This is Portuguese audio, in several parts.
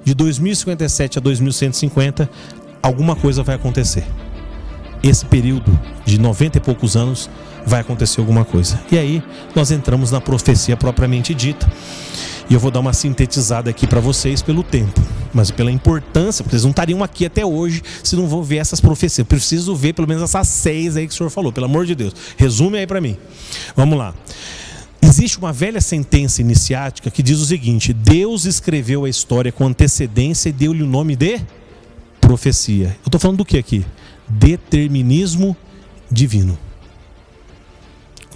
de 2057 a 2150, alguma coisa vai acontecer. Esse período de 90 e poucos anos vai acontecer alguma coisa. E aí nós entramos na profecia propriamente dita. E eu vou dar uma sintetizada aqui para vocês pelo tempo, mas pela importância, porque vocês não estariam aqui até hoje se não vão ver essas profecias. Eu preciso ver pelo menos essas 6 aí que o senhor falou, pelo amor de Deus. Resume aí para mim. Vamos lá. Existe uma velha sentença iniciática que diz o seguinte: Deus escreveu a história com antecedência e deu-lhe o nome de profecia. Eu estou falando do que aqui? Determinismo divino.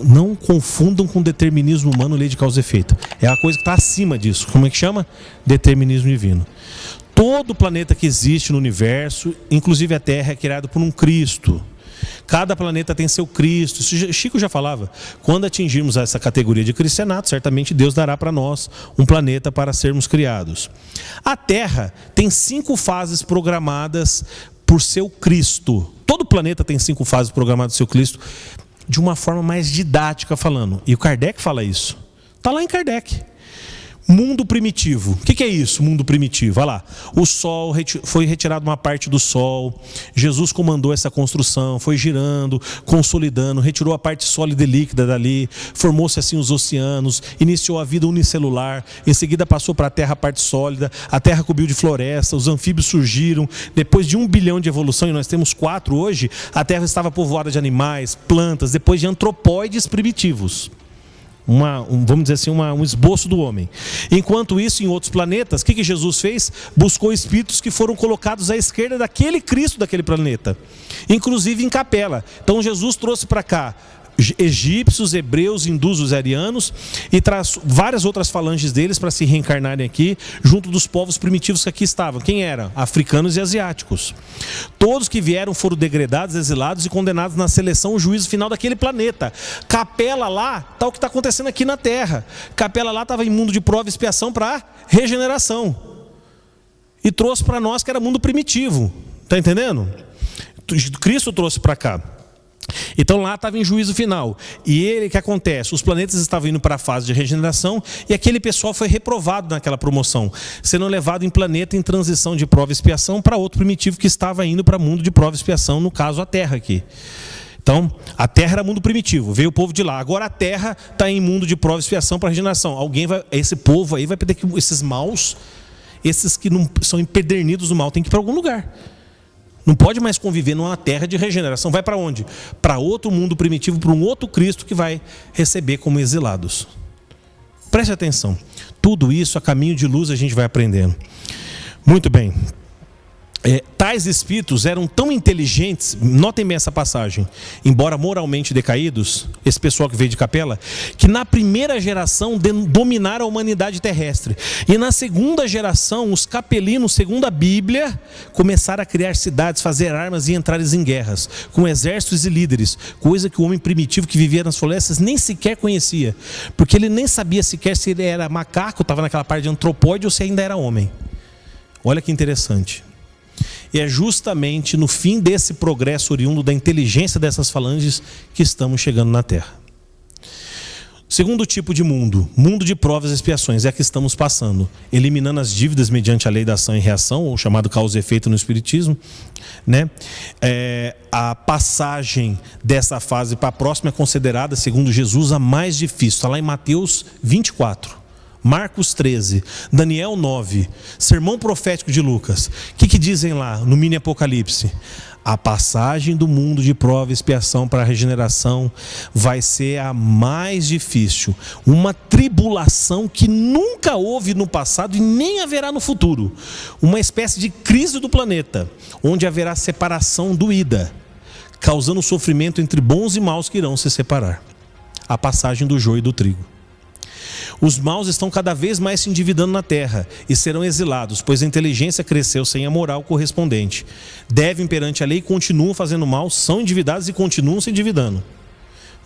Não confundam com determinismo humano, lei de causa e efeito. É a coisa que está acima disso. Como é que chama? Determinismo divino. Todo planeta que existe no universo, inclusive a Terra, é criado por um Cristo. Cada planeta tem seu Cristo. Isso Chico já falava. Quando atingirmos essa categoria de cristianato, certamente Deus dará para nós um planeta para sermos criados. A Terra tem 5 fases programadas por seu Cristo. Todo planeta tem 5 fases programadas por seu Cristo, de uma forma mais didática falando. E o Kardec fala isso. Está lá em Kardec. Mundo primitivo. O que é isso, mundo primitivo? Olha lá. O Sol, foi retirado uma parte do Sol. Jesus comandou essa construção, foi girando, consolidando, retirou a parte sólida e líquida dali, formou-se assim os oceanos, iniciou a vida unicelular, em seguida passou para a Terra a parte sólida, a Terra cobriu de floresta, os anfíbios surgiram. Depois de 1 bilhão de evolução, e nós temos 4 hoje, a Terra estava povoada de animais, plantas, depois de antropóides primitivos. Vamos dizer assim, um esboço do homem. Enquanto isso, em outros planetas, o que Jesus fez? Buscou espíritos que foram colocados à esquerda daquele Cristo daquele planeta, inclusive em capela. Então Jesus trouxe para cá egípcios, hebreus, hindus, os arianos, e traz várias outras falanges deles para se reencarnarem aqui, junto dos povos primitivos que aqui estavam. Quem eram? Africanos e asiáticos. Todos que vieram foram degradados, exilados e condenados na seleção, o juízo final daquele planeta. Capela lá, está o que está acontecendo aqui na Terra. Capela lá estava em mundo de prova e expiação para regeneração. E trouxe para nós que era mundo primitivo. Está entendendo? Cristo trouxe para cá. Então lá estava em juízo final. E ele, o que acontece? Os planetas estavam indo para a fase de regeneração e aquele pessoal foi reprovado naquela promoção, sendo levado em planeta em transição de prova e expiação para outro primitivo que estava indo para mundo de prova e expiação, no caso a Terra aqui. Então, a Terra era mundo primitivo, veio o povo de lá. Agora a Terra está em mundo de prova e expiação para regeneração. Esse povo aí vai ter que, esses maus, esses que não são empedernidos do mal, tem que ir para algum lugar. Não pode mais conviver numa terra de regeneração. Vai para onde? Para outro mundo primitivo, para um outro Cristo que vai receber como exilados. Preste atenção. Tudo isso a caminho de luz a gente vai aprendendo. Muito bem. Tais espíritos eram tão inteligentes, notem bem essa passagem, embora moralmente decaídos, esse pessoal que veio de Capela, que na primeira geração dominaram a humanidade terrestre. E na segunda geração, os capelinos, segundo a Bíblia, começaram a criar cidades, fazer armas e entrar em guerras, com exércitos e líderes, coisa que o homem primitivo que vivia nas florestas nem sequer conhecia, porque ele nem sabia sequer se ele era macaco, estava naquela parte de antropóide, ou se ainda era homem. Olha que interessante. E é justamente no fim desse progresso oriundo da inteligência dessas falanges que estamos chegando na Terra. Segundo tipo de mundo, mundo de provas e expiações, é a que estamos passando, eliminando as dívidas mediante a lei da ação e reação, ou chamado causa e efeito no Espiritismo, né? A passagem dessa fase para a próxima é considerada, segundo Jesus, a mais difícil. Está lá em Mateus 24. Marcos 13, Daniel 9, sermão profético de Lucas. O que dizem lá no mini Apocalipse? A passagem do mundo de prova e expiação para a regeneração vai ser a mais difícil. Uma tribulação que nunca houve no passado e nem haverá no futuro. Uma espécie de crise do planeta, onde haverá separação doída, causando sofrimento entre bons e maus que irão se separar. A passagem do joio e do trigo. Os maus estão cada vez mais se endividando na terra e serão exilados, pois a inteligência cresceu sem a moral correspondente. Devem perante a lei, continuam fazendo mal, são endividados e continuam se endividando.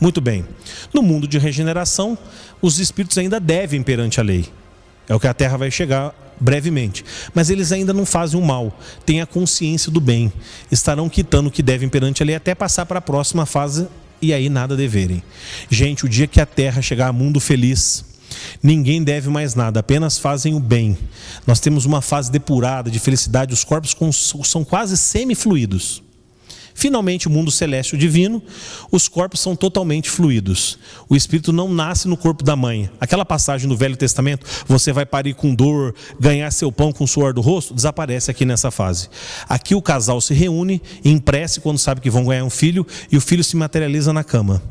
Muito bem. No mundo de regeneração, os espíritos ainda devem perante a lei. É o que a terra vai chegar brevemente. Mas eles ainda não fazem o mal, têm a consciência do bem. Estarão quitando o que devem perante a lei até passar para a próxima fase e aí nada deverem. Gente, o dia que a terra chegar a mundo feliz, Ninguém deve mais nada, apenas fazem o bem. Nós temos uma fase depurada de felicidade, os corpos são quase semifluidos. Finalmente, o mundo celeste e o divino, os corpos são totalmente fluidos. O espírito não nasce no corpo da mãe. Aquela passagem do Velho Testamento, você vai parir com dor, ganhar seu pão com o suor do rosto, desaparece aqui nessa fase. Aqui o casal se reúne, em prece quando sabe que vão ganhar um filho, e o filho se materializa na cama,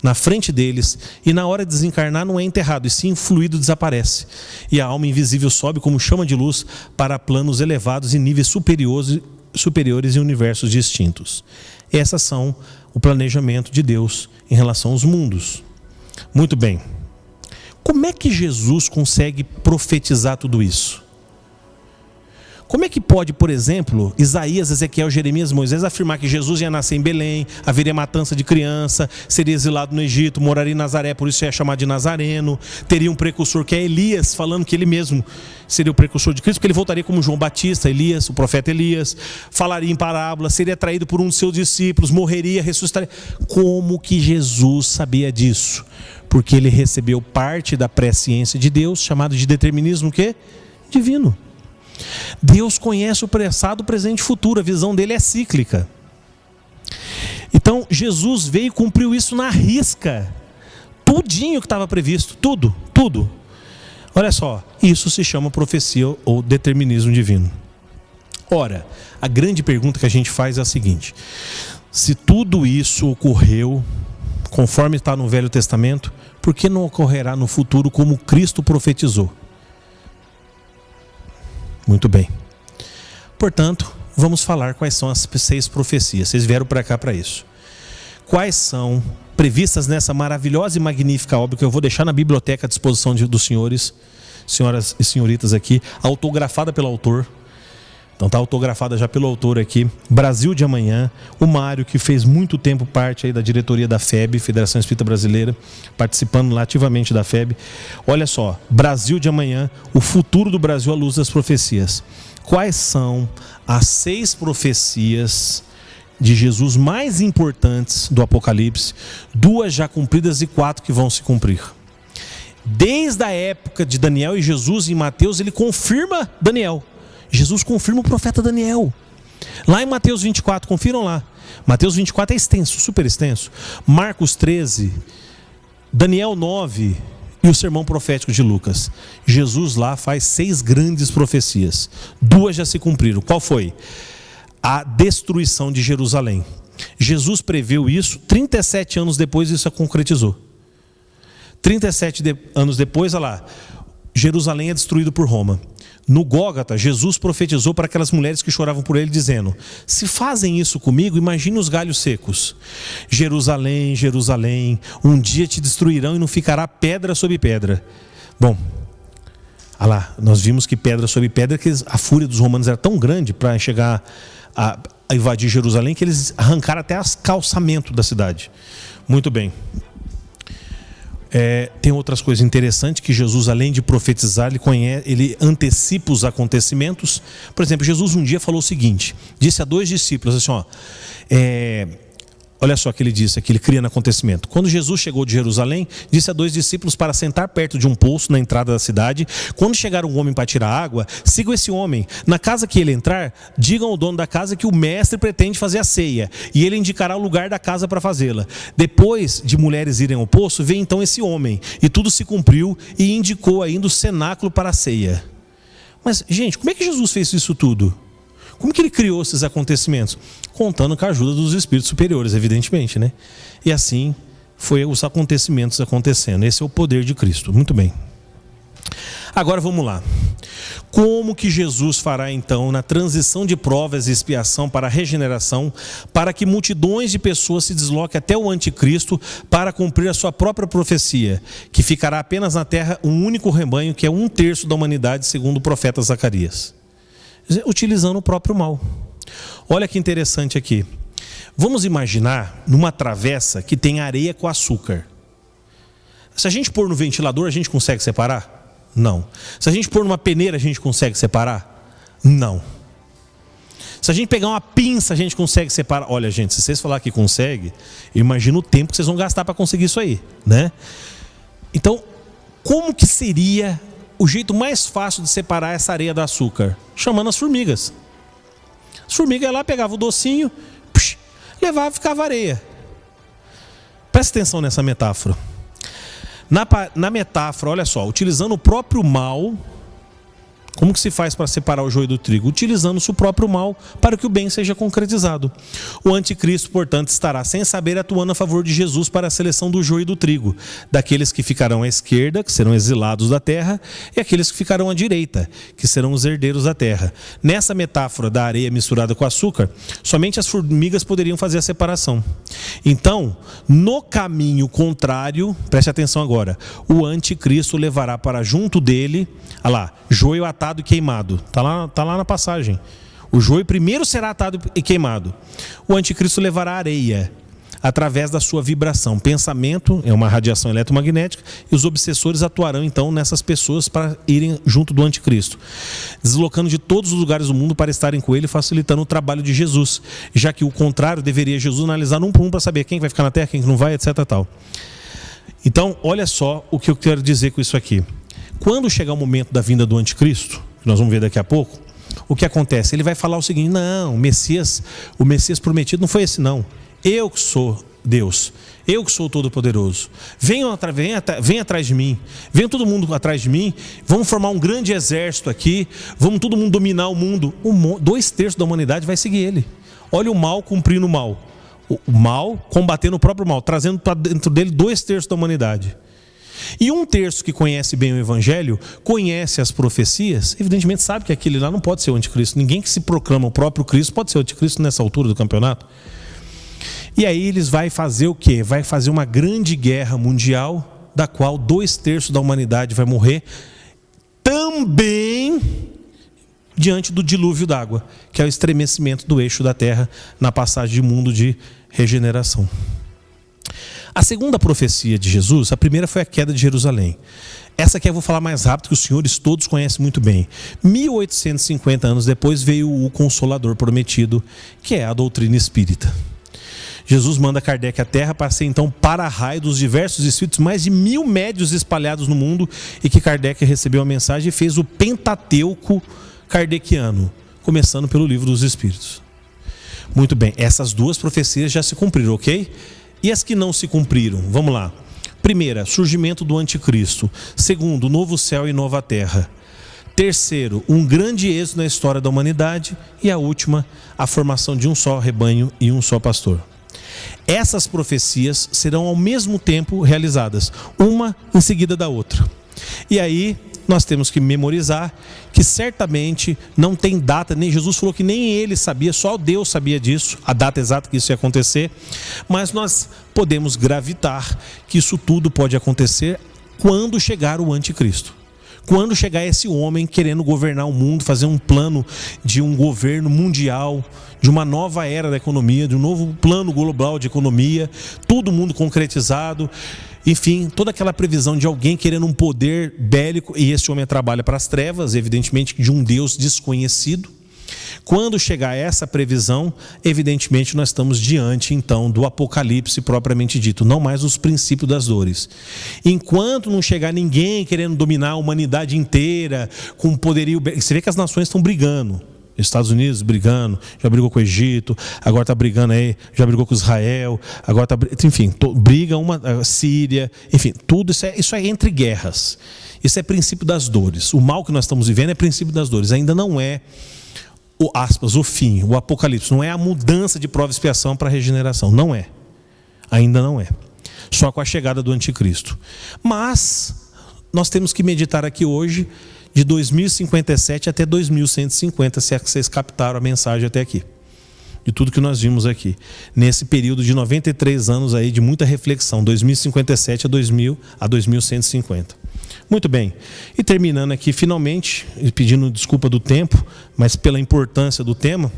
na frente deles, e na hora de desencarnar não é enterrado, e sim fluido desaparece. E a alma invisível sobe como chama de luz para planos elevados e níveis superiores em universos distintos. Essas são o planejamento de Deus em relação aos mundos. Muito bem. Como é que Jesus consegue profetizar tudo isso? Como é que pode, por exemplo, Isaías, Ezequiel, Jeremias, Moisés afirmar que Jesus ia nascer em Belém, haveria matança de criança, seria exilado no Egito, moraria em Nazaré, por isso é chamado de Nazareno, teria um precursor que é Elias, falando que ele mesmo seria o precursor de Cristo, porque ele voltaria como João Batista, Elias, o profeta Elias, falaria em parábola, seria traído por um de seus discípulos, morreria, ressuscitaria. Como que Jesus sabia disso? Porque ele recebeu parte da presciência de Deus, chamado de determinismo o quê? Divino. Deus conhece o passado, presente e futuro, a visão dele é cíclica. Então Jesus veio e cumpriu isso na risca, tudinho que estava previsto, tudo. Olha só, isso se chama profecia ou determinismo divino. Ora, a grande pergunta que a gente faz é a seguinte: se tudo isso ocorreu conforme está no Velho Testamento, por que não ocorrerá no futuro como Cristo profetizou? Muito bem. Portanto, vamos falar quais são as 6 profecias. Vocês vieram para cá para isso. Quais são previstas nessa maravilhosa e magnífica obra que eu vou deixar na biblioteca à disposição dos senhores, senhoras e senhoritas aqui, autografada pelo autor. Então está autografada já pelo autor aqui. Brasil de Amanhã. O Mário, que fez muito tempo parte aí da diretoria da FEB, Federação Espírita Brasileira, participando lá ativamente da FEB. Olha só, Brasil de Amanhã, o futuro do Brasil à luz das profecias. Quais são as 6 profecias de Jesus mais importantes do Apocalipse? 2 já cumpridas e 4 que vão se cumprir. Desde a época de Daniel e Jesus, em Mateus, ele confirma Daniel. Jesus confirma o profeta Daniel. Lá em Mateus 24, confiram lá. Mateus 24 é extenso, super extenso. Marcos 13, Daniel 9 e o sermão profético de Lucas. Jesus lá faz 6 grandes profecias. 2 já se cumpriram. Qual foi? A destruição de Jerusalém. Jesus previu isso, 37 anos depois isso se concretizou. 37 anos depois, olha lá, Jerusalém é destruído por Roma. No Gólgota, Jesus profetizou para aquelas mulheres que choravam por ele, dizendo: se fazem isso comigo, imagine os galhos secos. Jerusalém, Jerusalém, um dia te destruirão e não ficará pedra sobre pedra. Bom, olha lá, nós vimos que pedra sobre pedra, que a fúria dos romanos era tão grande para chegar a invadir Jerusalém, que eles arrancaram até as calçamentos da cidade. Muito bem. Tem outras coisas interessantes que Jesus, além de profetizar, ele antecipa os acontecimentos. Por exemplo, Jesus um dia falou o seguinte, disse a 2 discípulos assim, olha só o que ele disse, que ele cria no acontecimento. Quando Jesus chegou de Jerusalém, disse a 2 discípulos para sentar perto de um poço na entrada da cidade. Quando chegar um homem para tirar água, sigam esse homem. Na casa que ele entrar, digam ao dono da casa que o mestre pretende fazer a ceia, e ele indicará o lugar da casa para fazê-la. Depois de mulheres irem ao poço, veio então esse homem, e tudo se cumpriu, e indicou ainda o cenáculo para a ceia. Mas, gente, como é que Jesus fez isso tudo? Como que ele criou esses acontecimentos? Contando com a ajuda dos espíritos superiores, evidentemente, né? E assim foi os acontecimentos acontecendo. Esse é o poder de Cristo. Muito bem. Agora vamos lá. Como que Jesus fará então na transição de provas e expiação para a regeneração, para que multidões de pessoas se desloquem até o anticristo para cumprir a sua própria profecia, que ficará apenas na terra um único rebanho, que é 1/3 da humanidade, segundo o profeta Zacarias, utilizando o próprio mal. Olha que interessante aqui. Vamos imaginar numa travessa que tem areia com açúcar. Se a gente pôr no ventilador, a gente consegue separar? Não. Se a gente pôr numa peneira, a gente consegue separar? Não. Se a gente pegar uma pinça, a gente consegue separar? Olha, gente, se vocês falar que consegue, imagina o tempo que vocês vão gastar para conseguir isso aí, né? Então, Como que seria o jeito mais fácil de separar essa areia do açúcar? Chamando as formigas. As formigas iam lá, pegavam o docinho, levava e ficava areia. Presta atenção nessa metáfora. Na metáfora, olha só, utilizando o próprio mal, como que se faz para separar o joio do trigo? Utilizando-se o próprio mal para que o bem seja concretizado. O anticristo, portanto, estará sem saber atuando a favor de Jesus para a seleção do joio do trigo, daqueles que ficarão à esquerda, que serão exilados da terra, e aqueles que ficarão à direita, que serão os herdeiros da terra. Nessa metáfora da areia misturada com açúcar, somente as formigas poderiam fazer a separação. Então, no caminho contrário, preste atenção agora, o anticristo levará para junto dele, olha lá, joio atado e queimado. Está lá na passagem. O joio primeiro será atado e queimado. O anticristo levará areia através da sua vibração. Pensamento é uma radiação eletromagnética e os obsessores atuarão então nessas pessoas para irem junto do anticristo, deslocando de todos os lugares do mundo para estarem com ele, facilitando o trabalho de Jesus, já que o contrário deveria Jesus analisar um por um para saber quem vai ficar na terra, quem não vai, etc. tal. Então, olha só o que eu quero dizer com isso aqui. Quando chegar o momento da vinda do anticristo, que nós vamos ver daqui a pouco, o que acontece? Ele vai falar o seguinte: não, o Messias prometido não foi esse não. Eu que sou Deus, eu que sou o Todo-Poderoso. Venham atrás de mim, venham todo mundo atrás de mim, vamos formar um grande exército aqui, vamos todo mundo dominar o mundo. 2/3 da humanidade vai seguir ele. Olha o mal cumprindo o mal. O mal combatendo o próprio mal, trazendo para dentro dele 2/3 da humanidade. E 1/3 que conhece bem o Evangelho, conhece as profecias, evidentemente sabe que aquele lá não pode ser o anticristo. Ninguém que se proclama o próprio Cristo pode ser o anticristo nessa altura do campeonato. E aí eles vão fazer o quê? Vai fazer uma grande guerra mundial, da qual 2/3 da humanidade vai morrer, também diante do dilúvio d'água, que é o estremecimento do eixo da terra na passagem de mundo de regeneração. A segunda profecia de Jesus, a primeira foi a queda de Jerusalém. Essa aqui eu vou falar mais rápido, que os senhores todos conhecem muito bem. 1850 anos depois veio o Consolador prometido, que é a doutrina espírita. Jesus manda Kardec à Terra para ser então para-raio dos diversos espíritos, mais de 1000 médiuns espalhados no mundo, e que Kardec recebeu a mensagem e fez o Pentateuco kardeciano, começando pelo Livro dos Espíritos. Muito bem, essas duas profecias já se cumpriram, ok? E as que não se cumpriram? Vamos lá. Primeira, surgimento do anticristo. Segundo, novo céu e nova terra. Terceiro, um grande êxito na história da humanidade. E a última, a formação de um só rebanho e um só pastor. Essas profecias serão ao mesmo tempo realizadas, uma em seguida da outra. E aí nós temos que memorizar que certamente não tem data, nem Jesus falou que nem ele sabia, só Deus sabia disso, a data exata que isso ia acontecer, mas nós podemos gravitar que isso tudo pode acontecer quando chegar o anticristo. Quando chegar esse homem querendo governar o mundo, fazer um plano de um governo mundial, de uma nova era da economia, de um novo plano global de economia, todo mundo concretizado, enfim, toda aquela previsão de alguém querendo um poder bélico, e esse homem trabalha para as trevas, evidentemente de um Deus desconhecido. Quando chegar essa previsão, evidentemente nós estamos diante então do apocalipse propriamente dito, não mais os princípios das dores. Enquanto não chegar ninguém querendo dominar a humanidade inteira com poderio, você vê que as nações estão brigando. Estados Unidos brigando, já brigou com o Egito, agora está brigando aí, já brigou com Israel, agora está, enfim, briga uma Síria, enfim, tudo isso é entre guerras. Isso é princípio das dores. O mal que nós estamos vivendo é princípio das dores. Ainda não é o fim, o apocalipse, não é a mudança de prova e expiação para a regeneração, não é. Ainda não é. Só com a chegada do anticristo. Mas nós temos que meditar aqui hoje de 2057 até 2150, se é que vocês captaram a mensagem até aqui. De tudo que nós vimos aqui. Nesse período de 93 anos aí de muita reflexão, 2057 a 2150. Muito bem. E terminando aqui finalmente, pedindo desculpa do tempo, mas pela importância do tema,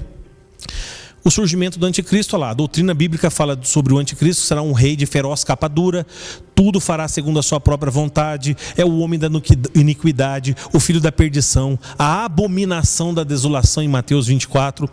o surgimento do anticristo, olha lá, a doutrina bíblica fala sobre o anticristo, será um rei de feroz capa dura, tudo fará segundo a sua própria vontade, é o homem da iniquidade, o filho da perdição, a abominação da desolação em Mateus 24,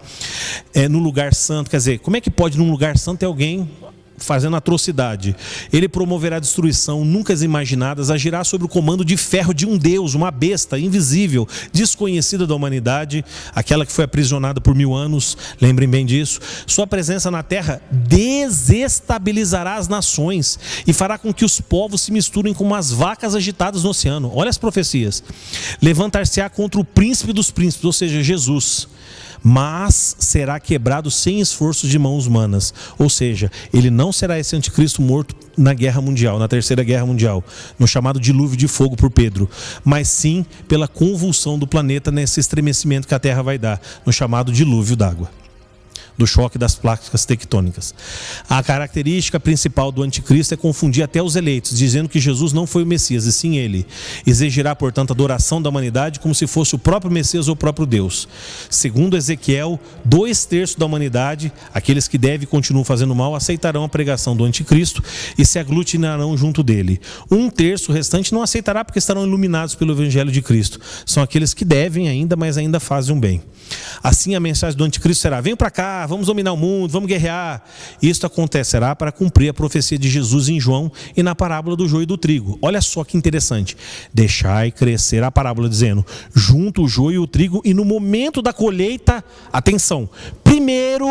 no lugar santo. Quer dizer, como é que pode num lugar santo ter alguém fazendo atrocidade. Ele promoverá destruição nunca imaginadas, agirá sob o comando de ferro de um Deus, uma besta invisível, desconhecida da humanidade, aquela que foi aprisionada por 1000 anos, lembrem bem disso. Sua presença na terra desestabilizará as nações e fará com que os povos se misturem como as vacas agitadas no oceano. Olha as profecias. Levantar-se-á contra o príncipe dos príncipes, ou seja, Jesus, mas será quebrado sem esforço de mãos humanas. Ou seja, ele não será esse anticristo morto na guerra mundial, na terceira guerra mundial, no chamado dilúvio de fogo por Pedro, mas sim pela convulsão do planeta nesse estremecimento que a Terra vai dar, no chamado dilúvio d'água, do choque das placas tectônicas. A característica principal do anticristo é confundir até os eleitos, dizendo que Jesus não foi o Messias, e sim ele. Exigirá, portanto, a adoração da humanidade como se fosse o próprio Messias ou o próprio Deus. Segundo Ezequiel, 2/3 da humanidade, aqueles que devem e continuam fazendo mal, aceitarão a pregação do anticristo e se aglutinarão junto dele. 1/3 restante não aceitará porque estarão iluminados pelo evangelho de Cristo. São aqueles que devem ainda, mas ainda fazem o bem. Assim a mensagem do anticristo será: vem para cá, vamos dominar o mundo, vamos guerrear. Isto acontecerá para cumprir a profecia de Jesus em João e na parábola do joio e do trigo. Olha só que interessante. Deixai crescer, a parábola dizendo, junto o joio e o trigo, e no momento da colheita, atenção, primeiro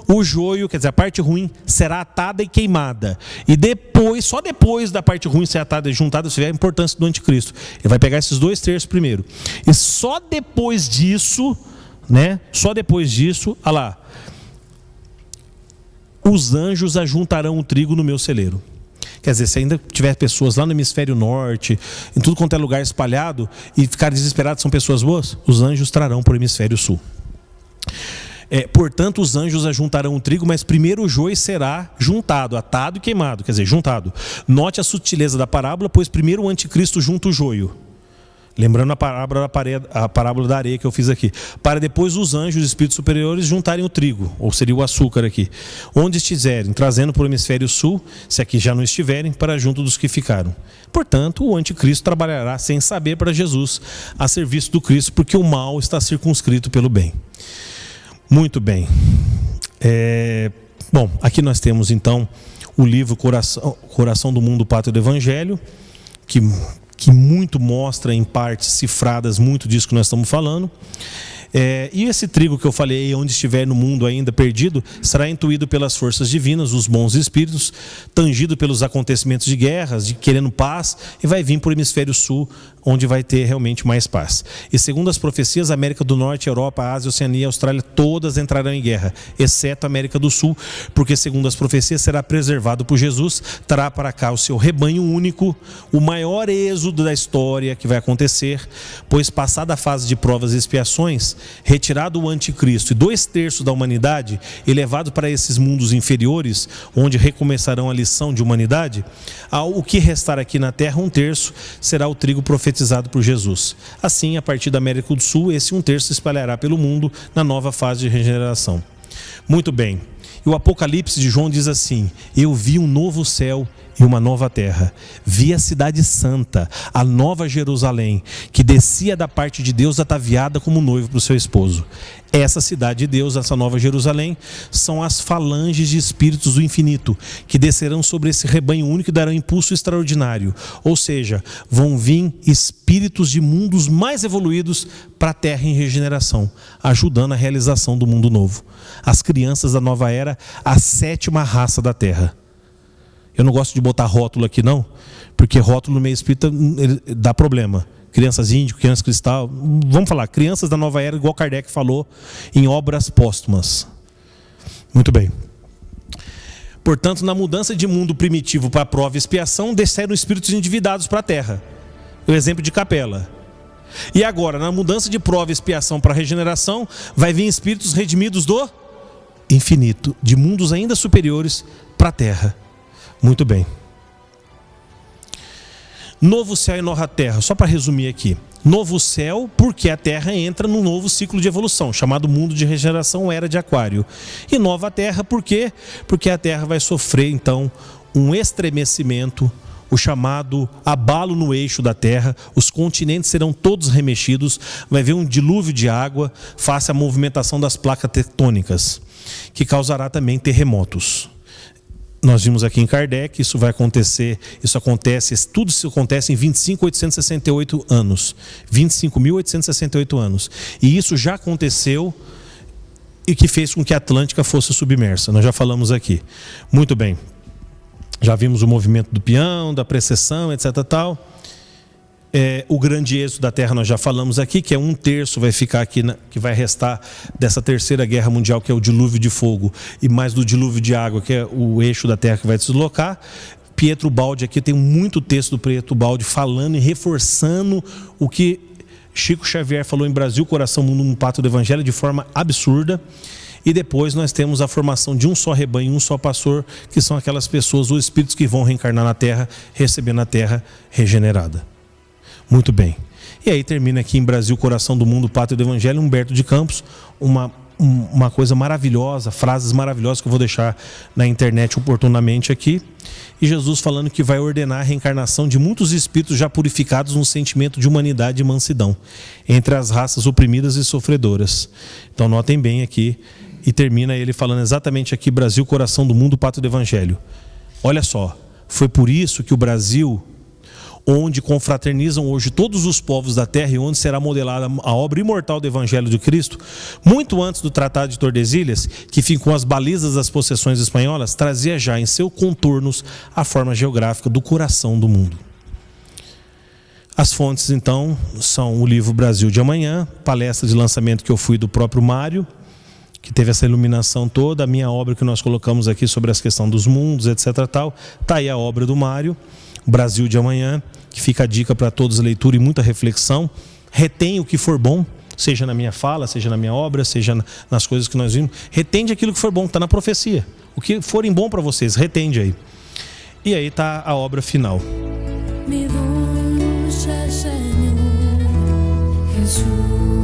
o joio, quer dizer, a parte ruim, será atada e queimada. E depois, só depois da parte ruim ser atada e juntada, você vê a importância do anticristo. Ele vai pegar esses 2/3 primeiro. E só depois disso, olha lá, os anjos ajuntarão o trigo no meu celeiro. Quer dizer, se ainda tiver pessoas lá no hemisfério norte, em tudo quanto é lugar espalhado, e ficarem desesperados, são pessoas boas, os anjos trarão para o hemisfério sul. Portanto, os anjos ajuntarão o trigo, mas primeiro o joio será juntado, atado e queimado, quer dizer, juntado. Note a sutileza da parábola, pois primeiro o anticristo junta o joio. Lembrando a parábola da areia que eu fiz aqui. Para depois os anjos, os espíritos superiores, juntarem o trigo, ou seria o açúcar aqui. Onde estiverem, trazendo para o hemisfério sul, se aqui já não estiverem, para junto dos que ficaram. Portanto, o anticristo trabalhará sem saber para Jesus, a serviço do Cristo, porque o mal está circunscrito pelo bem. Muito bem. Bom, aqui nós temos então o livro Coração do Mundo, Pátria do Evangelho, que muito mostra em partes cifradas muito disso que nós estamos falando. E esse trigo que eu falei, onde estiver no mundo ainda perdido, será intuído pelas forças divinas, os bons espíritos, tangido pelos acontecimentos de guerras, de querendo paz, e vai vir para o hemisfério sul, onde vai ter realmente mais paz. E segundo as profecias, a América do Norte, Europa, Ásia, Oceania e Austrália, todas entrarão em guerra, exceto a América do Sul, porque segundo as profecias será preservado por Jesus, trará para cá o seu rebanho único, o maior êxodo da história que vai acontecer, pois passada a fase de provas e expiações, retirado o anticristo e 2/3 da humanidade, elevado para esses mundos inferiores, onde recomeçarão a lição de humanidade, o que restar aqui na terra, 1/3 será o trigo profetizado por Jesus. Assim, a partir da América do Sul, esse 1/3 se espalhará pelo mundo na nova fase de regeneração. Muito bem. E o Apocalipse de João diz assim: eu vi um novo céu e uma nova terra. Vi a cidade santa, a nova Jerusalém, que descia da parte de Deus ataviada como noivo para o seu esposo. Essa cidade de Deus, essa nova Jerusalém, são as falanges de espíritos do infinito, que descerão sobre esse rebanho único e darão impulso extraordinário. Ou seja, vão vir espíritos de mundos mais evoluídos para a terra em regeneração, ajudando a realização do mundo novo. As crianças da nova era, a 7ª raça da terra. Eu não gosto de botar rótulo aqui não, porque rótulo no meio espírita dá problema. Crianças índico, crianças cristal, vamos falar, crianças da nova era, igual Kardec falou em obras póstumas. Muito bem. Portanto, na mudança de mundo primitivo para a prova e expiação, desceram espíritos endividados para a terra. O exemplo de Capela. E agora, na mudança de prova e expiação para a regeneração, vai vir espíritos redimidos do infinito, de mundos ainda superiores para a terra. Muito bem. Novo céu e nova terra, só para resumir aqui. Novo céu, porque a terra entra num novo ciclo de evolução, chamado mundo de regeneração, era de Aquário. E nova terra, por quê? Porque a terra vai sofrer, então, um estremecimento, o chamado abalo no eixo da terra, os continentes serão todos remexidos, vai haver um dilúvio de água, face à movimentação das placas tectônicas, que causará também terremotos. Nós vimos aqui em Kardec, isso vai acontecer, tudo isso acontece em 25.868 anos. 25.868 anos. E isso já aconteceu e que fez com que a Atlântica fosse submersa. Nós já falamos aqui. Muito bem. Já vimos o movimento do peão, da precessão, etc. tal. O grande êxodo da Terra nós já falamos aqui, que é 1/3 vai ficar aqui, que vai restar dessa terceira guerra mundial, que é o dilúvio de fogo, e mais do dilúvio de água, que é o eixo da Terra que vai se deslocar. Pietro Baldi aqui, tem muito texto do Pietro Baldi falando e reforçando o que Chico Xavier falou em Brasil, Coração, Mundo, um Pacto do Evangelho, de forma absurda. E depois nós temos a formação de um só rebanho, um só pastor, que são aquelas pessoas, os espíritos que vão reencarnar na Terra, recebendo a Terra regenerada. Muito bem. E aí termina aqui em Brasil, Coração do Mundo, Pátria do Evangelho, Humberto de Campos, uma coisa maravilhosa, frases maravilhosas que eu vou deixar na internet oportunamente aqui. E Jesus falando que vai ordenar a reencarnação de muitos espíritos já purificados no sentimento de humanidade e mansidão, entre as raças oprimidas e sofredoras. Então notem bem aqui, e termina ele falando exatamente aqui, Brasil, Coração do Mundo, Pátria do Evangelho. Olha só, foi por isso que o Brasil, onde confraternizam hoje todos os povos da terra e onde será modelada a obra imortal do Evangelho de Cristo, muito antes do Tratado de Tordesilhas, que ficou as balizas das possessões espanholas, trazia já em seus contornos a forma geográfica do coração do mundo. As fontes, então, são o livro Brasil de Amanhã, palestra de lançamento que eu fui do próprio Mário, que teve essa iluminação toda, a minha obra que nós colocamos aqui sobre a questão dos mundos, etc. tal. Está aí a obra do Mário, Brasil de Amanhã, que fica a dica para todos, a leitura e muita reflexão. Retém o que for bom, seja na minha fala, seja na minha obra, seja nas coisas que nós vimos. Retende aquilo que for bom, está na profecia. O que forem bom para vocês, retende aí. E aí está a obra final. Mi dulce Señor Jesús.